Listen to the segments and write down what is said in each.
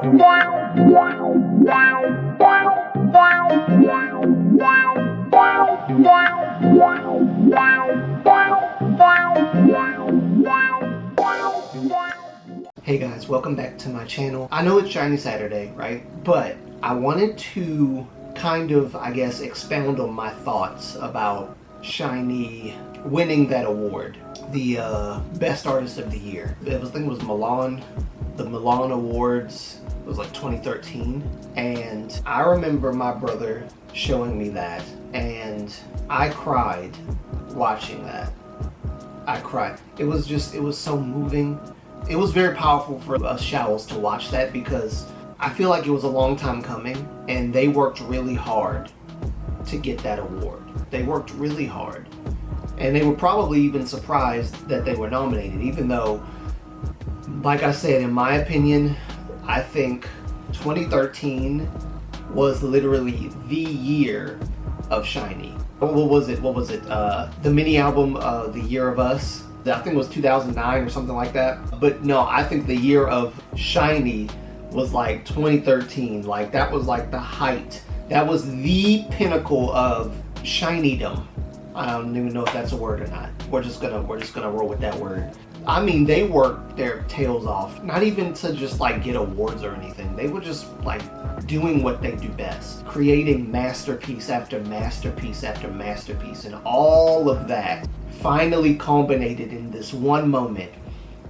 Hey guys, welcome back to my channel. I know it's Shiny Saturday, right? But I wanted to kind of, I guess, expound on my thoughts about SHINee winning that award, the Best Artist of the Year. I think it was Milan, the Milan Awards. It was like 2013, and I remember my brother showing me that, and I cried watching that. I cried. It was so moving. It was very powerful for us Showls to watch that, because I feel like it was a long time coming, and they worked really hard to get that award. They worked really hard, and they were probably even surprised that they were nominated, even though, like I said, in my opinion, I think 2013 was literally the year of SHINee. What was it? The mini album, The Year of Us. I think it was 2009 or something like that. But no, I think the year of SHINee was like 2013. Like, that was like the height. That was the pinnacle of SHINeedom. I don't even know if that's a word or not. We're just gonna roll with that word. I mean, they worked their tails off. Not even to just like get awards or anything. They were just like doing what they do best. Creating masterpiece after masterpiece after masterpiece. And all of that finally culminated in this one moment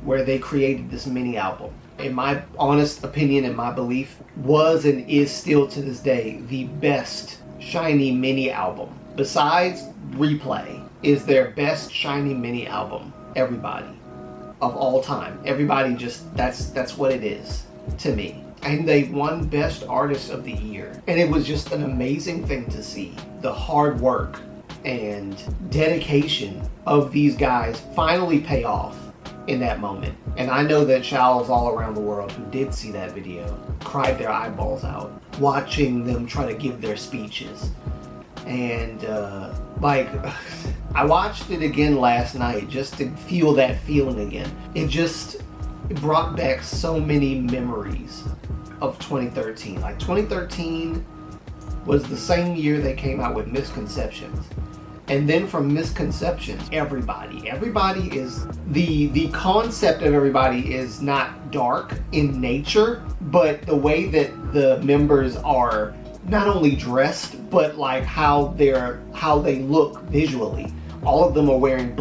where they created this mini album. In my honest opinion and my belief, was and is still to this day the best SHINee mini album. Besides Replay, is their best SHINee mini album. Everybody. Of all time. Everybody just, that's what it is to me. And they won Best Artist of the Year. And it was just an amazing thing to see. The hard work and dedication of these guys finally pay off in that moment. And I know that Showls all around the world who did see that video cried their eyeballs out watching them try to give their speeches. And like, I watched it again last night just to feel that feeling again. It brought back so many memories of 2013. Like, 2013 was the same year they came out with Misconceptions. And then from Misconceptions, everybody is, the concept of everybody is not dark in nature, but the way that the members are not only dressed, but like how they look visually. All of them are wearing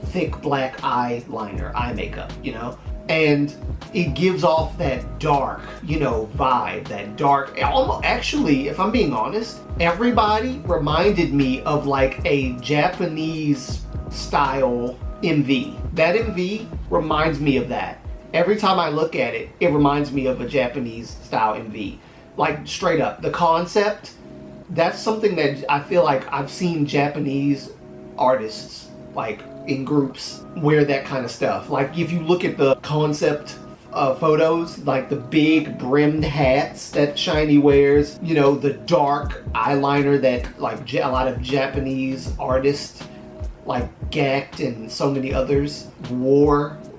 thick black eyeliner, eye makeup, you know? And it gives off that dark, vibe, that dark, actually, if I'm being honest, everybody reminded me of like a Japanese style MV. That MV reminds me of that. Every time I look at it, it reminds me of a Japanese style MV. Like, straight up, the concept, that's something that I feel like I've seen Japanese artists, like, in groups wear that kind of stuff. Like, if you look at the concept photos, like the big brimmed hats that SHINee wears, the dark eyeliner that like a lot of Japanese artists like Gakt and so many others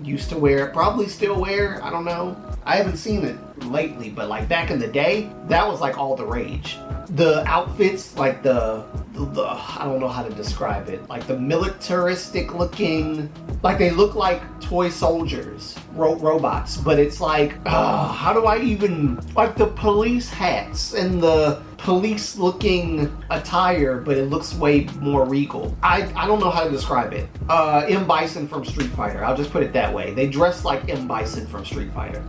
used to wear, probably still wear, I don't know. I haven't seen it lately, but like back in the day, that was like all the rage. The outfits, like the I don't know how to describe it, like the militaristic looking, like they look like toy soldiers, robots, but it's like, how do I even, like the police hats and the police looking attire, but it looks way more regal. I don't know how to describe it. M. Bison from Street Fighter, I'll just put it that way. They dress like M. Bison from Street Fighter.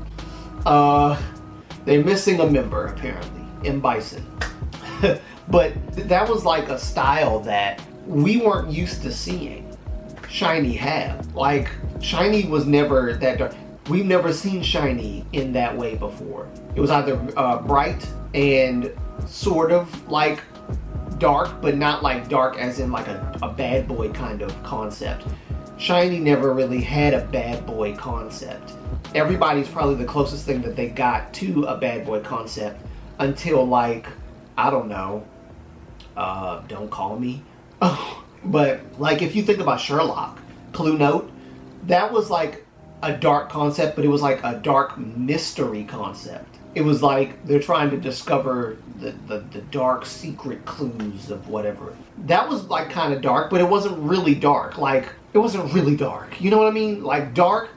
They're missing a member, apparently. M. Bison. But that was like a style that we weren't used to seeing SHINee have. Like, SHINee was never that dark. We've never seen SHINee in that way before. It was either bright and sort of like dark, but not like dark as in like a bad boy kind of concept. SHINee never really had a bad boy concept. Everybody's probably the closest thing that they got to a bad boy concept until, like, I don't know, Don't Call Me. But like, if you think about Sherlock, Clue Note, that was like a dark concept, but it was like a dark mystery concept. It was like they're trying to discover the dark secret clues of whatever. That was like kind of dark, but it wasn't really dark. Like, it wasn't really dark. You know what I mean? Like, dark.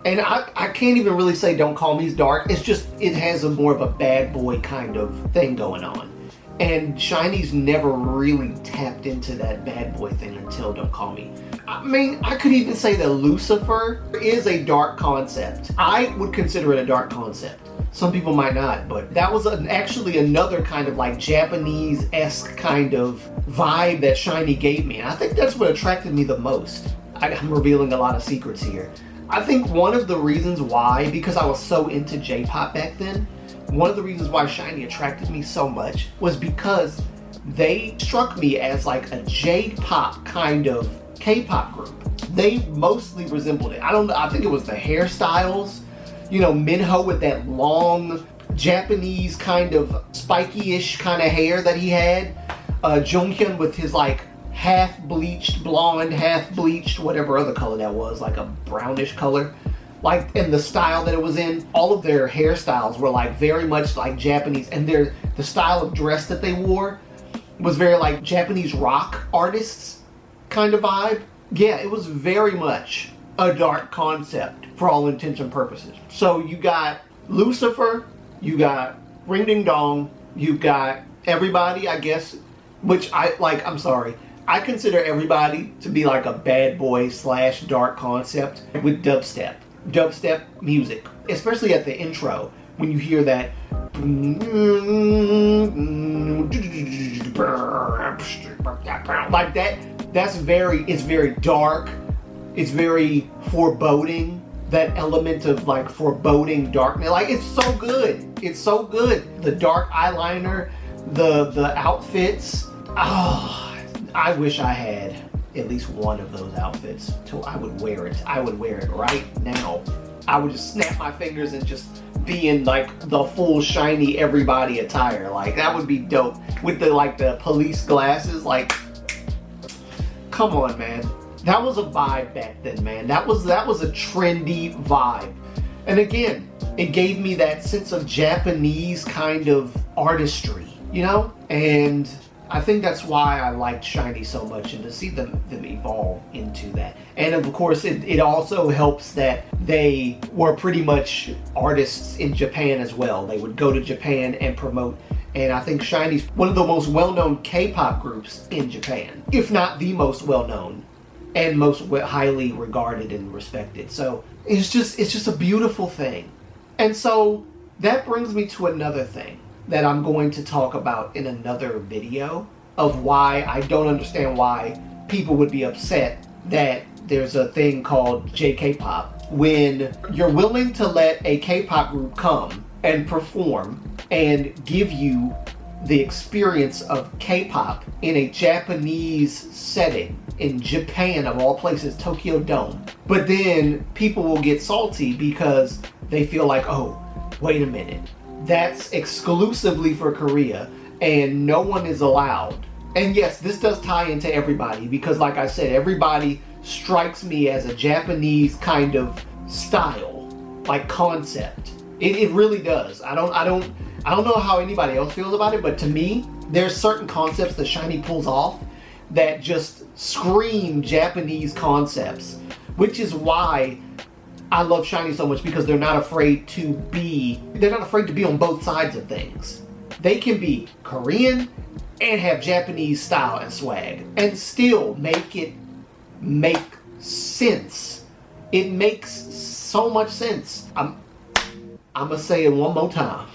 And I can't even really say Don't Call Me's dark. It's just, it has a more of a bad boy kind of thing going on. And SHINee's never really tapped into that bad boy thing until Don't Call Me. I mean, I could even say that Lucifer is a dark concept. I would consider it a dark concept. Some people might not, but that was actually another kind of like Japanese-esque kind of vibe that SHINee gave me. And I think that's what attracted me the most. I'm revealing a lot of secrets here. I think one of the reasons why, because I was so into J-pop back then, one of the reasons why SHINee attracted me so much was because they struck me as like a J-pop kind of K-pop group. They mostly resembled it. I think it was the hairstyles, you know, Minho with that long Japanese kind of spiky-ish kind of hair that he had, Junghyun with his like half bleached blonde, half bleached whatever other color that was, like a brownish color, like, and the style that it was in. All of their hairstyles were like very much like Japanese, and the style of dress that they wore was very like Japanese rock artists kind of vibe. Yeah, it was very much a dark concept for all intents and purposes. So you got Lucifer, you got Ring Ding Dong, you got Everybody, I guess, which I'm sorry, I consider Everybody to be like a bad boy / dark concept with dubstep music, especially at the intro when you hear that like that. It's very dark, it's very foreboding, that element of like foreboding darkness. Like, it's so good, the dark eyeliner, the outfits. Oh, I wish I had at least one of those outfits. So I would wear it right now. I would just snap my fingers and just be in like the full SHINee Everybody attire. Like, that would be dope with the police glasses. Like, come on, man. That was a vibe back then, man. That was a trendy vibe. And again, it gave me that sense of Japanese kind of artistry, you know? And I think that's why I liked SHINee so much, and to see them evolve into that. And of course, it also helps that they were pretty much artists in Japan as well. They would go to Japan and promote. And I think SHINee's one of the most well-known K-pop groups in Japan, if not the most well-known and most highly regarded and respected. So it's just a beautiful thing. And so that brings me to another thing that I'm going to talk about in another video, of why I don't understand why people would be upset that there's a thing called JK-pop when you're willing to let a K-pop group come and perform and give you the experience of K-pop in a Japanese setting, in Japan of all places, Tokyo Dome. But then people will get salty because they feel like, oh, wait a minute, that's exclusively for Korea and no one is allowed. And yes, this does tie into Everybody, because like I said, Everybody strikes me as a Japanese kind of style, like concept. It really does. I don't know how anybody else feels about it, but to me, there's certain concepts that SHINee pulls off that just scream Japanese concepts, which is why I love SHINee so much, because they're not afraid to be on both sides of things. They can be Korean and have Japanese style and swag and still make sense. It makes so much sense. I'm gonna say it one more time.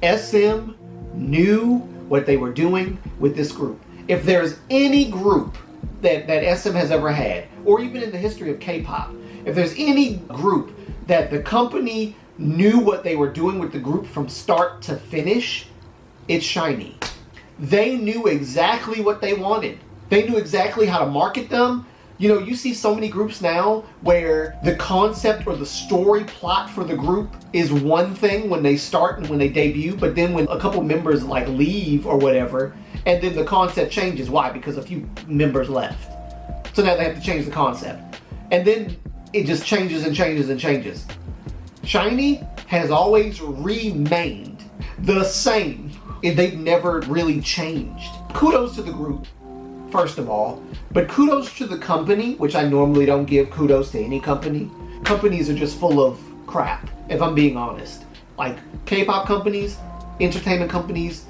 SM knew what they were doing with this group. If there's any group that SM has ever had, or even in the history of K-pop, if there's any group that the company knew what they were doing with the group from start to finish, it's SHINee. They knew exactly what they wanted. They knew exactly how to market them. You know, you see so many groups now where the concept or the story plot for the group is one thing when they start and when they debut, but then when a couple members like leave or whatever, and then the concept changes. Why? Because a few members left. So now they have to change the concept. And then it just changes and changes and changes. SHINee has always remained the same. They've never really changed. Kudos to the group, first of all, but kudos to the company, which I normally don't give kudos to any company. Companies are just full of crap, if I'm being honest. Like K-pop companies, entertainment companies,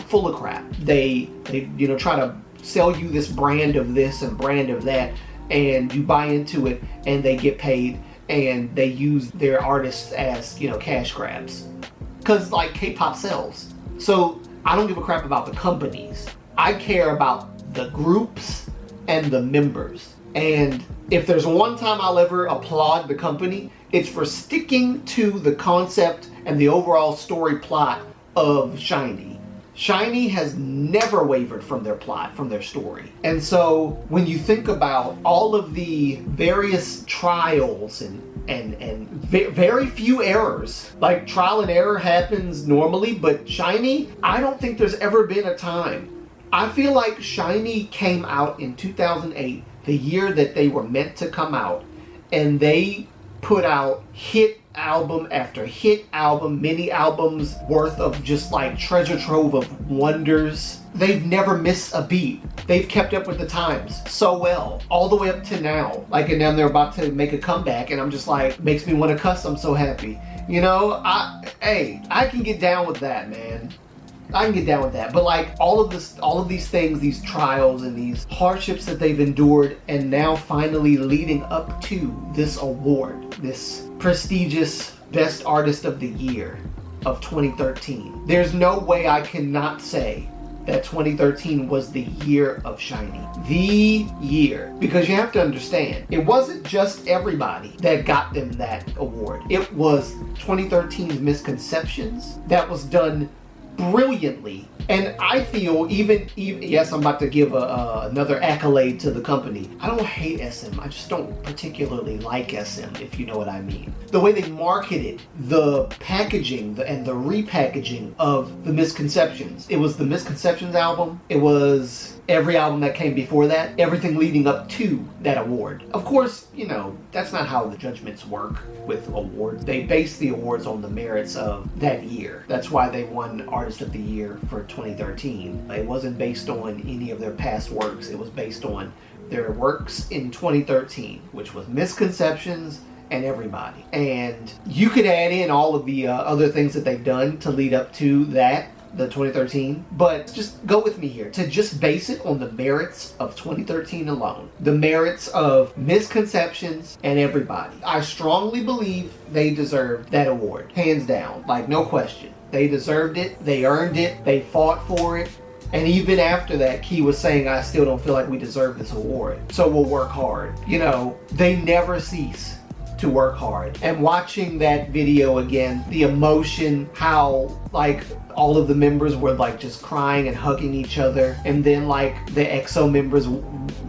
full of crap. They try to sell you this brand of this and brand of that, and you buy into it, and they get paid, and they use their artists as, cash grabs. Because, like, K-pop sells. So, I don't give a crap about the companies. I care about the groups and the members. And if there's one time I'll ever applaud the company, it's for sticking to the concept and the overall story plot of SHINee. SHINee has never wavered from their plot, from their story. And so when you think about all of the various trials and very few errors, like trial and error happens normally, but SHINee, I don't think there's ever been a time. I feel like SHINee came out in 2008, the year that they were meant to come out, and they put out hit album after hit album, many albums worth of just like treasure trove of wonders. They've never missed a beat. They've kept up with the times so well, all the way up to now. Like, and now they're about to make a comeback, and I'm just like, makes me want to cuss. I'm so happy. I can get down with that, man. I can get down with that. But like all of these things, these trials and these hardships that they've endured, and now finally leading up to this award, this prestigious Best Artist of the Year of 2013. There's no way I cannot say that 2013 was the year of SHINee. The year. Because you have to understand, it wasn't just everybody that got them that award. It was 2013's Misconceptions that was done brilliantly. And I feel even yes, I'm about to give another accolade to the company. I don't hate SM. I just don't particularly like SM, if you know what I mean. The way they marketed the packaging and the repackaging of the Misconceptions. It was the Misconceptions album. It was every album that came before that. Everything leading up to that award. Of course, that's not how the judgments work with awards. They base the awards on the merits of that year. That's why they won Artist of the Year for 2013. It wasn't based on any of their past works. It was based on their works in 2013, which was Misconceptions and Everybody. And you could add in all of the other things that they've done to lead up to that, the 2013, but just go with me here to just base it on the merits of 2013 alone. The merits of Misconceptions and Everybody. I strongly believe they deserved that award, hands down, like no question. They deserved it, they earned it, they fought for it, and even after that, Key was saying, I still don't feel like we deserve this award, so we'll work hard. They never cease to work hard. And watching that video again, the emotion, how like all of the members were like just crying and hugging each other, and then like the EXO members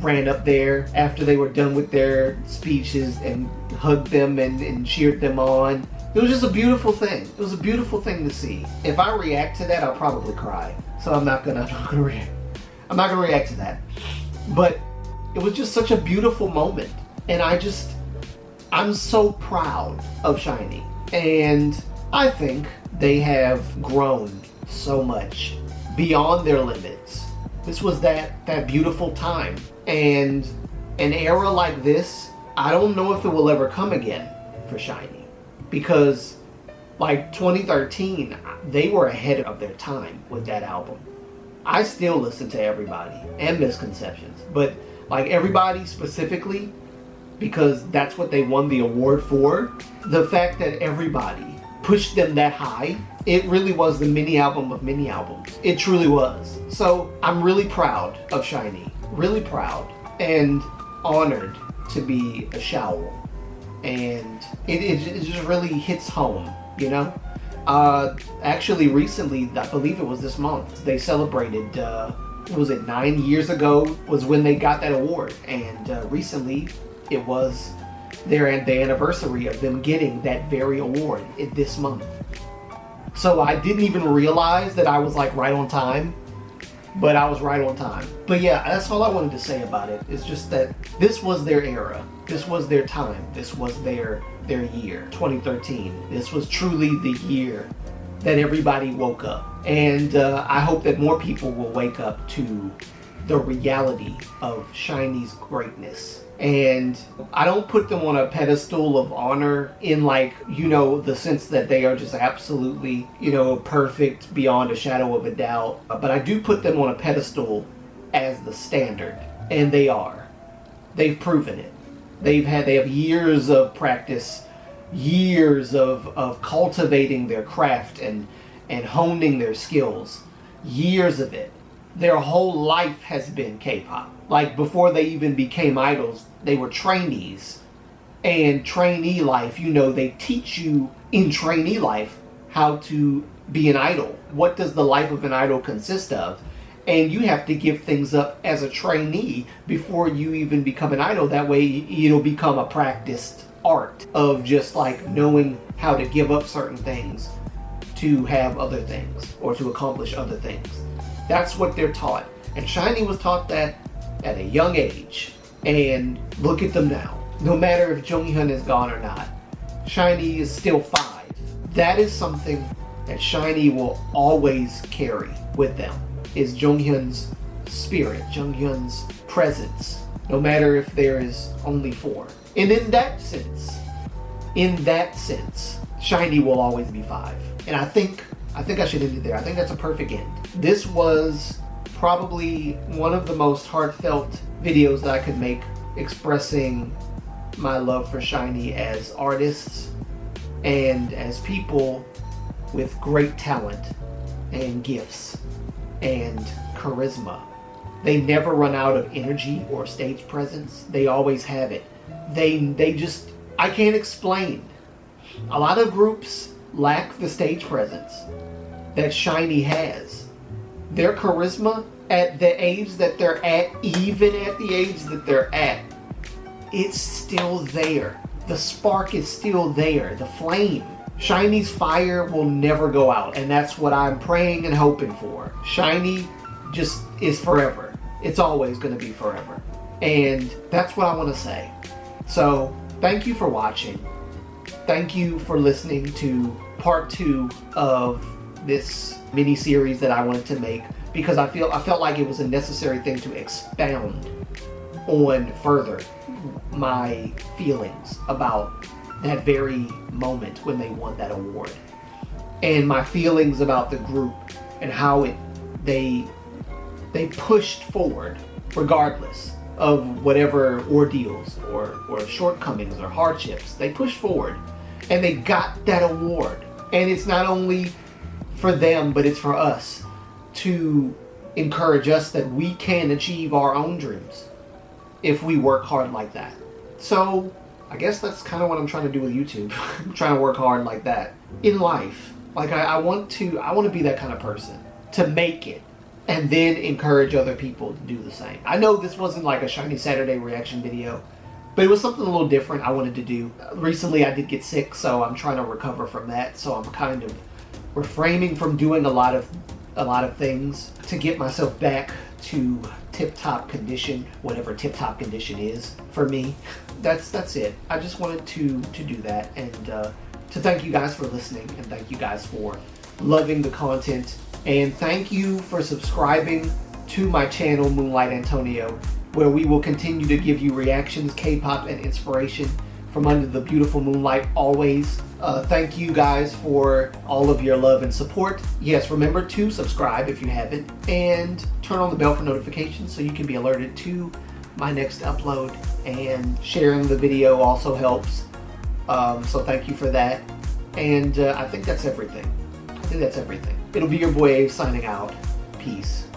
ran up there after they were done with their speeches and hugged them and cheered them on. It was just a beautiful thing. It was a beautiful thing to see. If I react to that, I'll probably cry. So I'm not gonna react. I'm not gonna react to that. But it was just such a beautiful moment, and I'm so proud of SHINee, and I think they have grown so much beyond their limits. This was that beautiful time, and an era like this, I don't know if it will ever come again for SHINee, because like 2013, they were ahead of their time with that album. I still listen to Everybody and Misconceptions, but like Everybody specifically, because that's what they won the award for. The fact that Everybody pushed them that high, it really was the mini album of mini albums. It truly was. So I'm really proud of SHINee, really proud and honored to be a Shawl. And it just really hits home, Actually recently, I believe it was this month, they celebrated, was it 9 years ago was when they got that award. And recently, it was the anniversary of them getting that very award this month. So I didn't even realize that I was like right on time, but I was right on time. But yeah, that's all I wanted to say about it. It's just that this was their era. This was their time. This was their year, 2013. This was truly the year that everybody woke up. And I hope that more people will wake up to the reality of SHINee's greatness. And I don't put them on a pedestal of honor in, like, you know, the sense that they are just absolutely, you know, perfect beyond a shadow of a doubt. But I do put them on a pedestal as the standard. And they are. They've proven it. They have years of practice, years of cultivating their craft and honing their skills. Years of it. Their whole life has been K-pop. Like, before they even became idols, they were trainees. And trainee life, you know, they teach you in trainee life how to be an idol. What does the life of an idol consist of? And you have to give things up as a trainee before you even become an idol. That way it'll become a practiced art of just like knowing how to give up certain things to have other things or to accomplish other things. That's what they're taught. And SHINee was taught that at a young age. And look at them now. No matter if Jonghyun is gone or not, SHINee is still 5. That is something that SHINee will always carry with them, is Jonghyun's spirit, Jonghyun's presence, no matter if there is only 4. And in that sense, SHINee will always be 5. And I think I should end it there. I think that's a perfect end. This was probably one of the most heartfelt videos that I could make, expressing my love for SHINee as artists and as people with great talent and gifts and charisma. They never run out of energy or stage presence. They always have it. They just, I can't explain. A lot of groups lack the stage presence that SHINee has. Their charisma at the age that they're at, even at the age that they're at, it's still there. The spark is still there. The flame. SHINee's fire will never go out, and that's what I'm praying and hoping for. SHINee just is forever. It's always going to be forever. And that's what I want to say. So, thank you for watching. Thank you for listening to part 2 of this mini-series that I wanted to make, because I felt like it was a necessary thing to expound on further my feelings about that very moment when they won that award, and my feelings about the group and how they pushed forward regardless of whatever ordeals or shortcomings or hardships. They pushed forward and they got that award. And it's not only for them, but it's for us to encourage us that we can achieve our own dreams if we work hard like that. So I guess that's kind of what I'm trying to do with YouTube. I'm trying to work hard like that in life. Like I want to be that kind of person, to make it and then encourage other people to do the same. I know this wasn't like a SHINee Saturday reaction video, but it was something a little different I wanted to do. Recently I did get sick, so I'm trying to recover from that. So I'm kind of refraining from doing a lot of things to get myself back to tip-top condition, whatever tip-top condition is for me. That's it. I just wanted to do that, and to thank you guys for listening, and thank you guys for loving the content, and thank you for subscribing to my channel, Moonlight Antonio, where we will continue to give you reactions, K-pop, and inspiration from under the beautiful moonlight always. Thank you guys for all of your love and support. Yes, remember to subscribe if you haven't, and turn on the bell for notifications so you can be alerted to my next upload, and sharing the video also helps. So thank you for that. And I think that's everything. It'll be your boy Abe signing out. Peace.